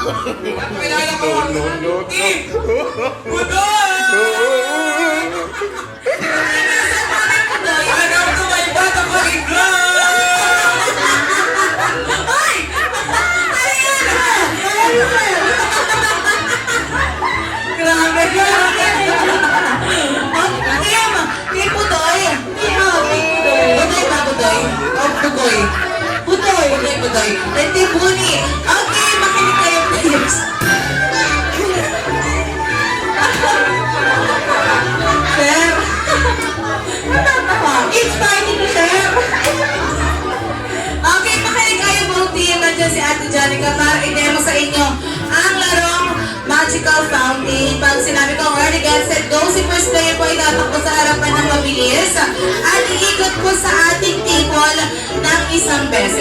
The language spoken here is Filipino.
Pakilala ko. Team! Budoy! Alam ko may bata pa rin Ay! Grabe ka! Team Budoy! Budoy ba, Budoy? O, Budoy? Budoy! Budoy, Budoy. And Team Buni. Okay, makinig kayo, please. Sir? Natatawa. It's fine, sir. Okay, makinig kayo, buong team. Nandiyan si Ate Janica para i-demo sa inyo ang larong Magical Fountain. Pag sinabi ko, ready, get, set, go, si first player po itatakbo sa harapan ng mabilis at iikot po sa ating table ng isang beses.